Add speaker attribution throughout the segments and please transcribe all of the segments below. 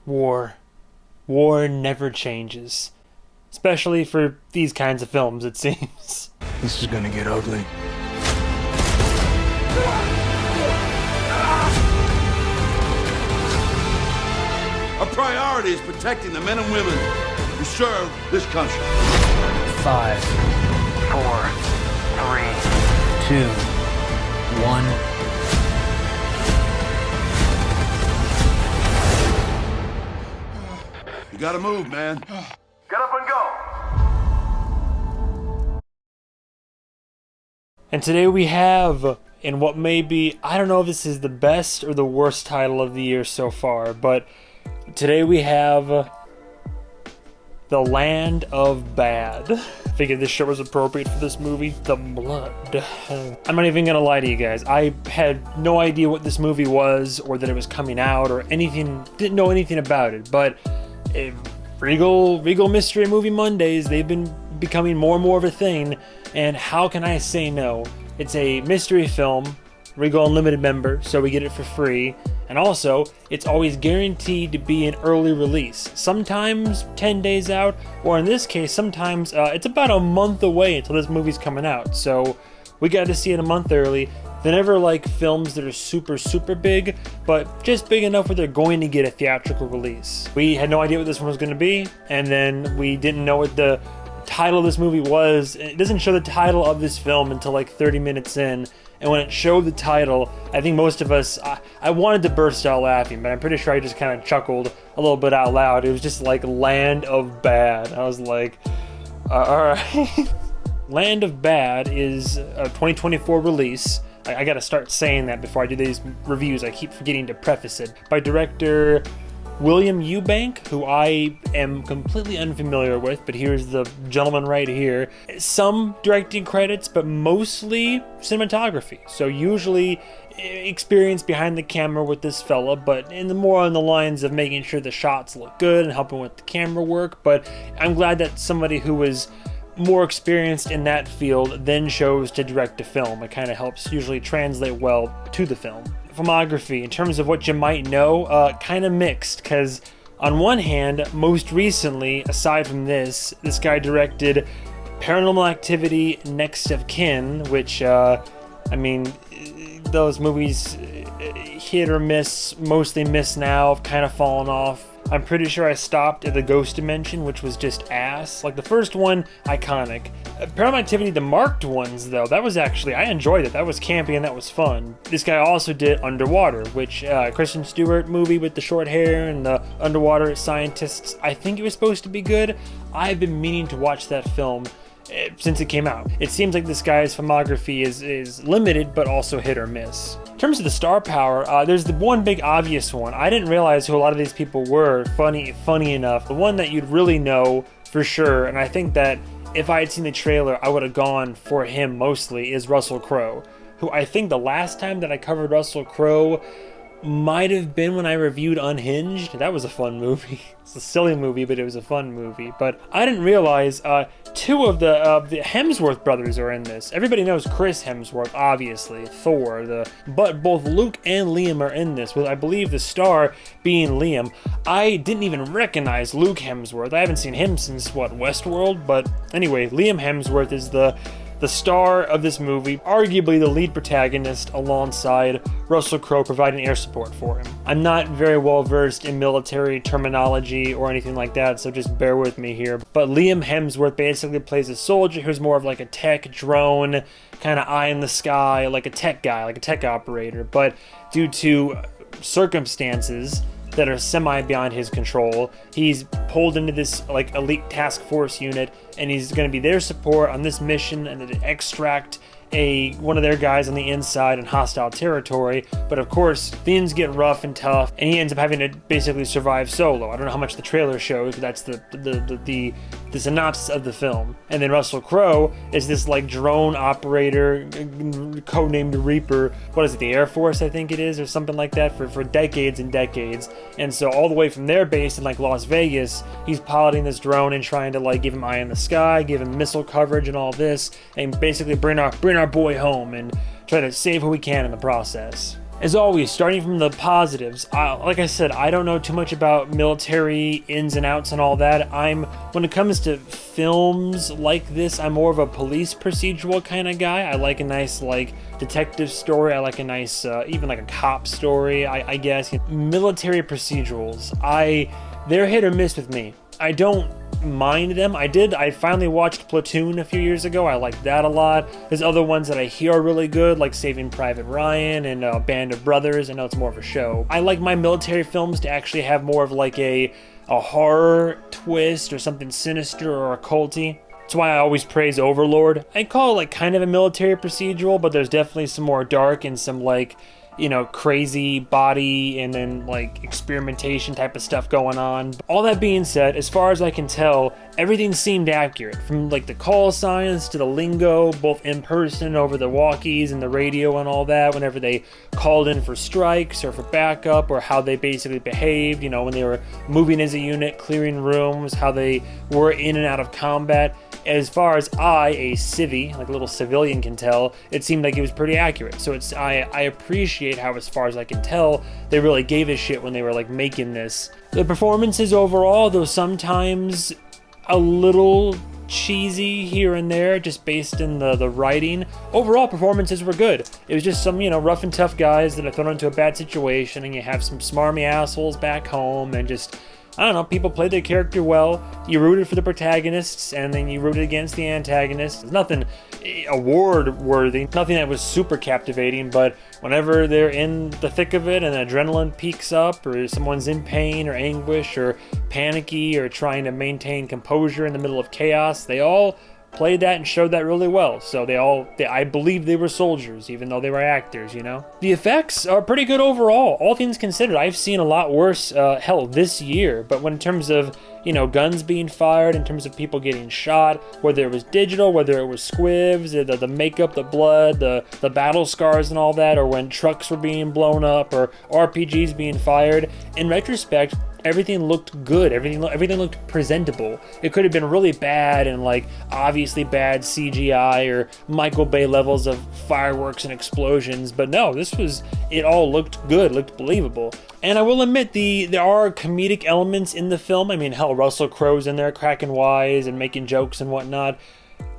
Speaker 1: War. War never changes. Especially for these kinds of films, it seems.
Speaker 2: This is gonna get ugly.
Speaker 3: Our priority is protecting the men and women who serve this country.
Speaker 4: 5, 4, 3, 2, 1.
Speaker 3: You gotta move, man.
Speaker 5: Get up and go!
Speaker 1: And today we have, in what may be, I don't know if this is the best or the worst title of the year so far, but today we have The Land of Bad. I figured this shirt was appropriate for this movie, The Blood. I'm not even gonna lie to you guys, I had no idea what this movie was, or that it was coming out, or anything, didn't know anything about it, but Regal Mystery Movie Mondays, they've been becoming more and more of a thing, and how can I say no? It's a mystery film, Regal Unlimited member, so we get it for free, and also, it's always guaranteed to be an early release. Sometimes 10 days out, or in this case, sometimes it's about a month away until this movie's coming out, so we got to see it a month early. They're never like films that are super big, but just big enough where they're going to get a theatrical release. We had no idea what this one was going to be, and then we didn't know what the title of this movie was. It doesn't show the title of this film until like 30 minutes in, and when it showed the title, I think most of us, I wanted to burst out laughing, but I'm pretty sure I just kind of chuckled a little bit out loud. It was just like Land of Bad. I was like, alright. Land of Bad is a 2024 release. I gotta start saying that before I do these reviews. I keep forgetting to preface it. By director William Eubank, who I am completely unfamiliar with, but here's the gentleman right here. Some directing credits, but mostly cinematography. So usually experience behind the camera with this fella, but in the more on the lines of making sure the shots look good and helping with the camera work. But I'm glad that somebody who was more experienced in that field then chose to direct a film. It kind of helps usually translate well to the film. Filmography, in terms of what you might know, kind of mixed, because on one hand, most recently, aside from this guy directed Paranormal Activity, Next of Kin, which, I mean, those movies hit or miss, mostly miss now, have kind of fallen off. I'm pretty sure I stopped at the Ghost Dimension, which was just ass. Like the first one, iconic. Paranormal Activity, the marked ones though, that was actually, I enjoyed it. That was campy and that was fun. This guy also did Underwater, which Kristen Stewart movie with the short hair and the underwater scientists. I think it was supposed to be good. I've been meaning to watch that film since it came out. It seems like this guy's filmography is limited, but also hit or miss. In terms of the star power, there's the one big obvious one. I didn't realize who a lot of these people were, funny enough. The one that you'd really know for sure, and I think that if I had seen the trailer, I would have gone for him mostly, is Russell Crowe, who I think the last time that I covered Russell Crowe might have been when I reviewed Unhinged. That was a fun movie. It's a silly movie, but it was a fun movie. But I didn't realize two of the Hemsworth brothers are in this. Everybody knows Chris Hemsworth, obviously, Thor. But both Luke and Liam are in this, with I believe the star being Liam. I didn't even recognize Luke Hemsworth. I haven't seen him since, what, Westworld? But anyway, Liam Hemsworth is the star of this movie, arguably the lead protagonist, alongside Russell Crowe providing air support for him. I'm not very well versed in military terminology or anything like that, so just bear with me here. But Liam Hemsworth basically plays a soldier who's more of like a tech drone, kind of eye in the sky, like a tech guy, like a tech operator. But due to circumstances that are semi beyond his control, he's pulled into this like elite task force unit, and he's going to be their support on this mission and to extract one of their guys on the inside in hostile territory. But of course, things get rough and tough, and he ends up having to basically survive solo. I don't know how much the trailer shows, but that's the synopsis of the film. And then Russell Crowe is this like drone operator, codenamed Reaper. What is it, the Air Force, I think it is, or something like that, for decades and decades. And so all the way from their base in like Las Vegas, he's piloting this drone and trying to like give him eye in the sky, give him missile coverage and all this, and basically bring our boy home and try to save who we can in the process. As always, starting from the positives, like I said, I don't know too much about military ins and outs and all that. When it comes to films like this, I'm more of a police procedural kind of guy. I like a nice, like, detective story. I like a nice, even like a cop story, I guess. Military procedurals, they're hit or miss with me. I don't mind them. I finally watched Platoon a few years ago. I like that a lot. There's other ones that I hear are really good, like Saving Private Ryan and Band of Brothers. I know it's more of a show. I like my military films to actually have more of like a horror twist or something sinister or occulty. That's why I always praise Overlord. I call it like kind of a military procedural, but there's definitely some more dark and some like, you know, crazy body and then like experimentation type of stuff going on. All that being said, as far as I can tell, everything seemed accurate, from like the call signs to the lingo, both in person over the walkies and the radio and all that, whenever they called in for strikes or for backup, or how they basically behaved, you know, when they were moving as a unit, clearing rooms, how they were in and out of combat. As far as a civvy, like a little civilian, can tell, it seemed like it was pretty accurate. So I appreciate how, as far as I can tell, they really gave a shit when they were like making this. The performances overall, though sometimes a little cheesy here and there, just based in the writing, overall performances were good. It was just some, you know, rough and tough guys that are thrown into a bad situation, and you have some smarmy assholes back home, and just, I don't know, people played their character well. You rooted for the protagonists, and then you rooted against the antagonists. There's nothing award-worthy, nothing that was super captivating, but whenever they're in the thick of it and adrenaline peaks up, or someone's in pain or anguish or panicky or trying to maintain composure in the middle of chaos, they all played that and showed that really well. So I believe they were soldiers, even though they were actors, you know? The effects are pretty good overall, all things considered. I've seen a lot worse, hell, this year, but when in terms of, you know, guns being fired, in terms of people getting shot, whether it was digital, whether it was squibs, the makeup, the blood, the battle scars and all that, or when trucks were being blown up, or RPGs being fired, in retrospect, everything looked good. Everything looked presentable. It could have been really bad and like obviously bad CGI or Michael Bay levels of fireworks and explosions, but no, it all looked good, looked believable. And I will admit, there are comedic elements in the film. I mean, hell, Russell Crowe's in there cracking wise and making jokes and whatnot.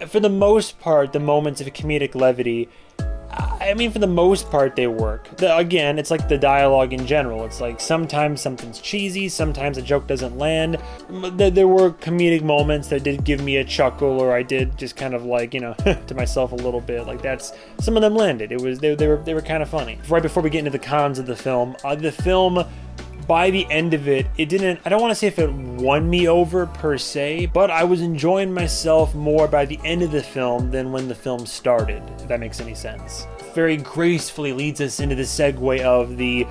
Speaker 1: For the most part, the moments of comedic levity, I mean, for the most part, they work. Again, it's like the dialogue in general. It's like sometimes something's cheesy, sometimes a joke doesn't land. There were comedic moments that did give me a chuckle, or I did just kind of like, you know, to myself a little bit. Like some of them landed. They were kind of funny. Right before we get into the cons of the film, by the end of it, I don't want to say if it won me over per se, but I was enjoying myself more by the end of the film than when the film started, if that makes any sense. Very gracefully leads us into the segue of the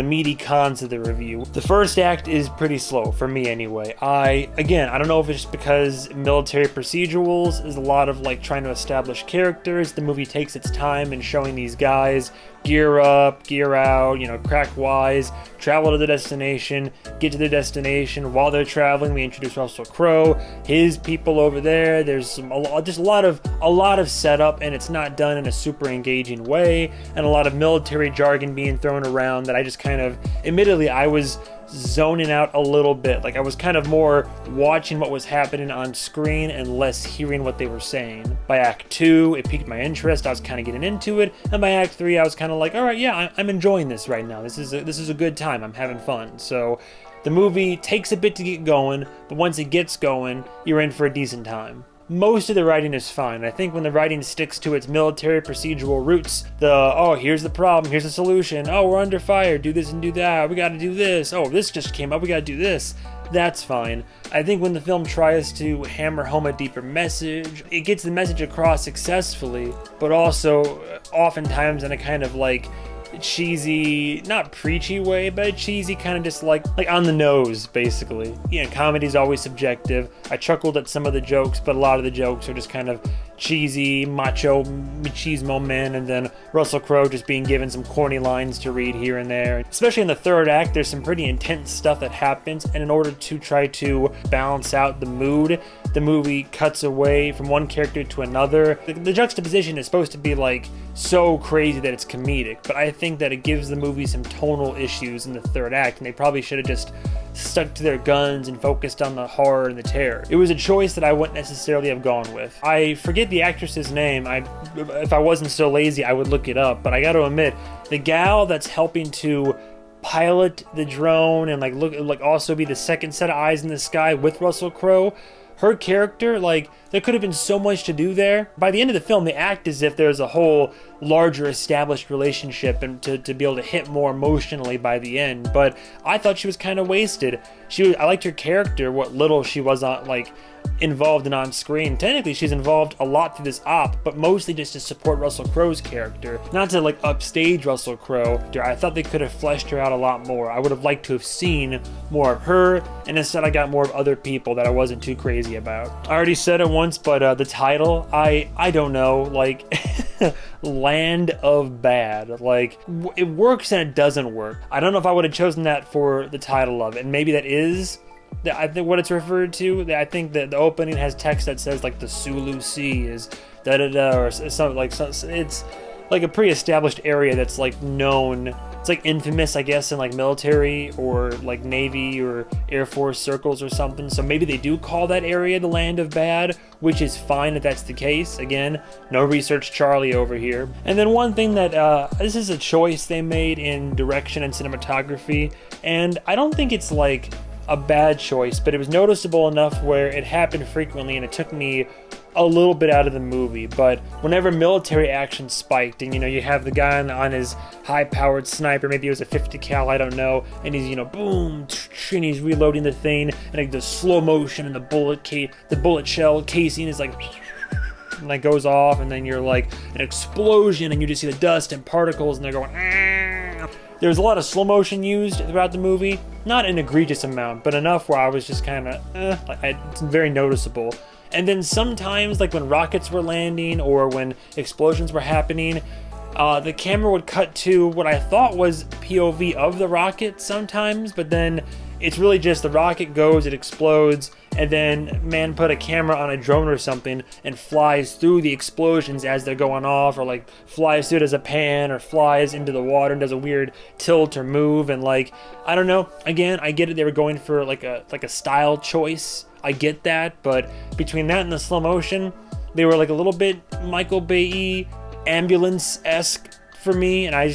Speaker 1: meaty cons of the review. The first act is pretty slow, for me anyway. I don't know if it's just because military procedurals is a lot of like trying to establish characters. The movie takes its time in showing these guys gear up, gear out, you know, crack wise, travel to the destination, get to the destination. While they're traveling, we introduce Russell Crowe, his people over there. There's just a lot of setup, and it's not done in a super engaging way, and a lot of military jargon being thrown around that I just kind of, admittedly, I was zoning out a little bit. Like, I was kind of more watching what was happening on screen and less hearing what they were saying. By Act 2, it piqued my interest. I was kind of getting into it. And by Act 3, I was kind of like, all right, yeah, I'm enjoying this right now. This is a good time. I'm having fun. So the movie takes a bit to get going, but once it gets going, you're in for a decent time. Most of the writing is fine. I think when the writing sticks to its military procedural roots, here's the problem, here's the solution, we're under fire, do this and do that, we gotta do this, this just came up, we gotta do this, that's fine. I think when the film tries to hammer home a deeper message, it gets the message across successfully, but also oftentimes in a kind of like cheesy, not preachy way, but a cheesy kind of just like on the nose, basically. You know, comedy's always subjective. I chuckled at some of the jokes, but a lot of the jokes are just kind of cheesy macho machismo men, and then Russell Crowe just being given some corny lines to read here and there. Especially in the third act, there's some pretty intense stuff that happens, and in order to try to balance out the mood, the movie cuts away from one character to another. The juxtaposition is supposed to be like so crazy that it's comedic, but I think that it gives the movie some tonal issues in the third act, and they probably should have just stuck to their guns and focused on the horror and the terror. It was a choice that I wouldn't necessarily have gone with. I forget the actress's name. If I wasn't so lazy, I would look it up, but I gotta admit, the gal that's helping to pilot the drone and like also be the second set of eyes in the sky with Russell Crowe, her character, like, there could have been so much to do there. By the end of the film, they act as if there's a whole larger established relationship and to be able to hit more emotionally by the end. But I thought she was kind of wasted. I liked her character, what little she was on, like, involved and on screen. Technically, she's involved a lot through this op, but mostly just to support Russell Crowe's character, not to like upstage Russell Crowe. I thought they could have fleshed her out a lot more. I would have liked to have seen more of her, and instead I got more of other people that I wasn't too crazy about. I already said it once, but the title, I don't know, like Land of Bad, like it works and it doesn't work. I don't know if I would have chosen that for the title of it, and maybe that is I think what it's referred to. I think that the opening has text that says like the Sulu Sea is da da da or something like. It's like a pre-established area that's like known. It's like infamous, I guess, in like military or like Navy or Air Force circles or something. So maybe they do call that area the Land of Bad, which is fine if that's the case. Again, no research Charlie over here. And then one thing that this is a choice they made in direction and cinematography, and I don't think it's like a bad choice, but it was noticeable enough where it happened frequently and it took me a little bit out of the movie. But whenever military action spiked and you have the guy on his high-powered sniper, maybe it was a 50 cal, I don't know, and he's boom, and he's reloading the thing, and like the slow motion and the bullet shell casing is like and like goes off, and then you're like an explosion and you just see the dust and particles and they're going There's a lot of slow motion used throughout the movie, not an egregious amount, but enough where I was just kind of, it's very noticeable. And then sometimes, like when rockets were landing or when explosions were happening, the camera would cut to what I thought was POV of the rocket sometimes, but then it's really just the rocket goes, it explodes, and then man put a camera on a drone or something and flies through the explosions as they're going off, or like flies through it as a pan, or flies into the water and does a weird tilt or move, and like, I don't know, again, I get it, they were going for like a style choice, I get that, but between that and the slow motion, they were like a little bit Michael Bay-y, ambulance-esque for me, and I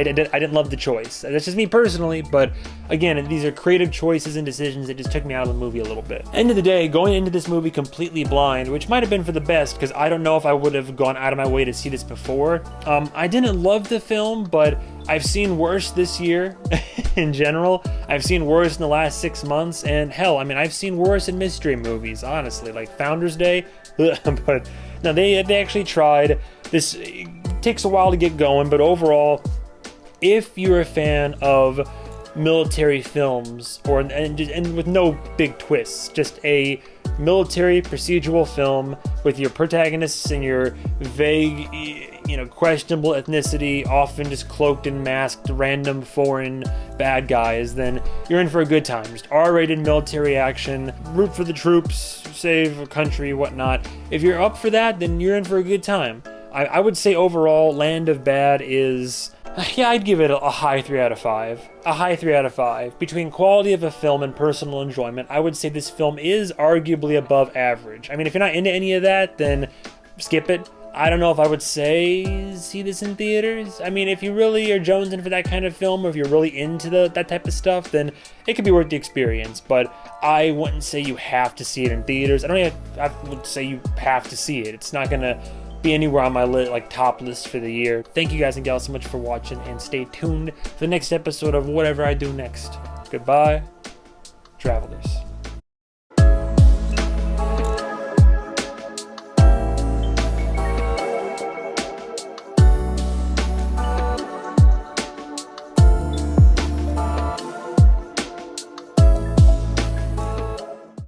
Speaker 1: didn't love the choice. That's just me personally, but again, these are creative choices and decisions that just took me out of the movie a little bit. End of the day, going into this movie completely blind, which might have been for the best, because I don't know if I would have gone out of my way to see this before. I didn't love the film, but I've seen worse this year in general. I've seen worse in the last 6 months, and hell, I mean, I've seen worse in mystery movies, honestly, like Founders Day, but no, they actually tried. This takes a while to get going, but overall, if you're a fan of military films, and with no big twists, just a military procedural film with your protagonists and your vague, questionable ethnicity, often just cloaked and masked random foreign bad guys, then you're in for a good time. Just R-rated military action, root for the troops, save a country, whatnot. If you're up for that, then you're in for a good time. I would say overall, Land of Bad is, I'd give it a high 3 out of 5. A high 3 out of 5. Between quality of a film and personal enjoyment, I would say this film is arguably above average. I mean, if you're not into any of that, then skip it. I don't know if I would say see this in theaters. I mean, if you really are jonesing for that kind of film, or if you're really into that type of stuff, then it could be worth the experience. But I wouldn't say you have to see it in theaters. I would say you have to see it. It's not gonna be anywhere on my top list for the year. Thank you guys and gals so much for watching, and stay tuned for the next episode of whatever I do next. Goodbye, travelers.